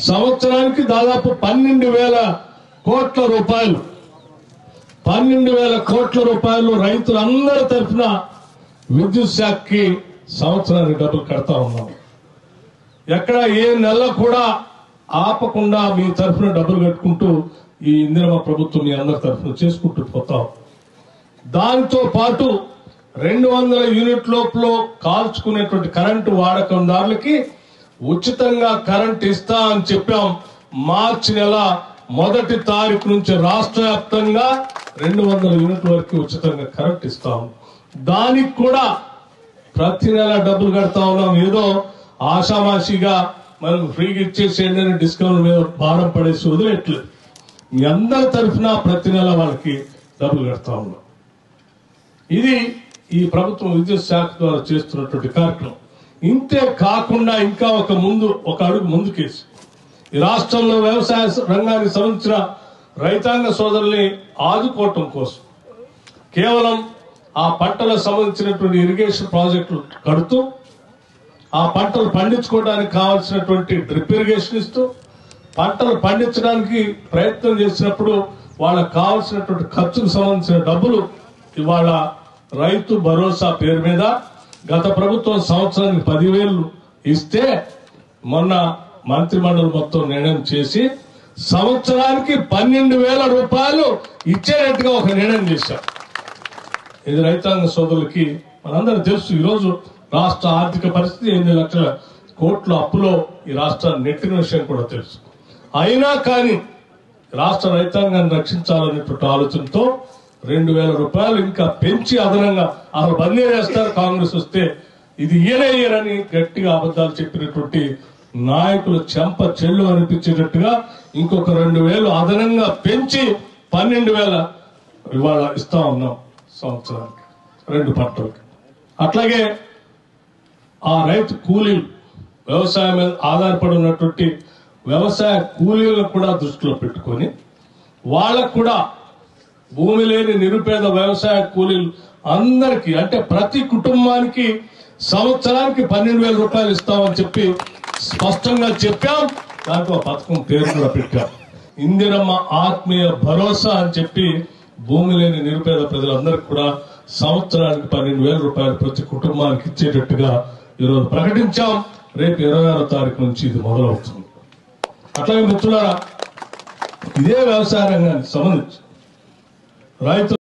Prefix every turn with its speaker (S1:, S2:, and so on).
S1: సంవత్సరానికి దాదాపు 12,000 కోట్ల రూపాయలు 12,000 కోట్ల రూపాయలు రైతులందరి తరఫున విద్యుత్ శాఖకి సంవత్సరానికి డబ్బులు కడతా ఉన్నాం. ఎక్కడ ఏ నెల కూడా ఆపకుండా మీ తరఫున డబ్బులు కట్టుకుంటూ ఈ ఇందిరమ్మ ప్రభుత్వం మీ అందరి తరఫున చేసుకుంటూ పోతాం. దాంతో పాటు 200 యూనిట్ లోపల కాల్చుకునేటువంటి కరెంటు వాడకందారులకి ఉచితంగా కరెంట్ ఇస్తా అని చెప్పాం. మార్చి నెల 1వ తారీఖు నుంచి రాష్ట్ర వ్యాప్తంగా 200 యూనిట్ల వరకు ఉచితంగా కరెంట్ ఇస్తాం. దానికి కూడా ప్రతి నెల డబ్బులు కడతా ఉన్నాం. ఏదో ఆషామాషిగా మనం ఫ్రీగా ఇచ్చేసేయండి అని డిస్కౌంట్ మీద భారం పడేసి వదిలేట్లేదు. మీ అందరి తరఫున ప్రతి నెల వాళ్ళకి డబ్బులు కడతా ఉన్నాం. ఇది ఈ ప్రభుత్వం విద్యుత్ శాఖ ద్వారా చేస్తున్నటువంటి కార్యక్రమం. ఇంతే కాకుండా ఇంకా ఒక అడుగు ముందుకేసి ఈ రాష్ట్రంలో వ్యవసాయ రంగానికి సంబంధించిన రైతాంగ సోదరుల్ని ఆదుకోవటం కోసం కేవలం ఆ పంటలకు సంబంధించినటువంటి ఇరిగేషన్ ప్రాజెక్టులు కడుతూ ఆ పంటలు పండించుకోవడానికి కావాల్సినటువంటి డ్రిప్ ఇరిగేషన్ ఇస్తూ పంటలు పండించడానికి ప్రయత్నం చేసినప్పుడు వాళ్ళకు కావాల్సినటువంటి ఖర్చుకు సంబంధించిన డబ్బులు ఇవాళ రైతు భరోసా పేరు మీద గత ప్రభుత్వం సంవత్సరానికి 10,000 ఇస్తే మొన్న మంత్రిమండలి మొత్తం నిర్ణయం చేసి సంవత్సరానికి 12,000 రూపాయలు ఇచ్చేటట్టుగా ఒక నిర్ణయం చేశారు. ఇది రైతాంగ సోదరులకి మనందరూ తెలుసు. ఈరోజు రాష్ట్ర ఆర్థిక పరిస్థితి 8 లక్షల కోట్ల అప్పులో ఈ రాష్ట్రాన్ని నెట్టిన విషయం కూడా తెలుసు. అయినా కానీ రాష్ట్ర రైతాంగాన్ని రక్షించాలనేటువంటి ఆలోచనతో 2,000 రూపాయలు ఇంకా పెంచి అదనంగా అసలు బందీ చేస్తారు కాంగ్రెస్ వస్తే, ఇది ఈయనని గట్టిగా అబద్దాలు చెప్పినటువంటి నాయకులు చెంప చెల్లు అనిపించేటట్టుగా ఇంకొక 2,000 అదనంగా పెంచి 12,000 ఇవాళ ఇస్తా ఉన్నాం సంవత్సరానికి 2 పంటలకి. అట్లాగే ఆ రైతు కూలీలు వ్యవసాయం మీద ఆధారపడి ఉన్నటువంటి వ్యవసాయ కూలీలను కూడా దృష్టిలో పెట్టుకొని వాళ్ళకు కూడా భూమి లేని నిరుపేద వ్యవసాయ కూలీలు అందరికీ అంటే ప్రతి కుటుంబానికి సంవత్సరానికి 12,000 రూపాయలు ఇస్తామని చెప్పి స్పష్టంగా చెప్పాం. దాంట్లో పథకం పేరు కూడా పెట్టాం. ఇందిరమ్మ ఆత్మీయ భరోసా అని చెప్పి భూమి లేని నిరుపేద ప్రజలందరికీ కూడా సంవత్సరానికి 12,000 రూపాయలు ప్రతి కుటుంబానికి ఇచ్చేటట్టుగా ఈరోజు ప్రకటించాం. రేపు 26వ తారీఖు నుంచి ఇది మొదలవుతుంది. అట్లాగే మిత్రులారా, ఇదే వ్యవసాయ రంగానికి సంబంధించి రైతు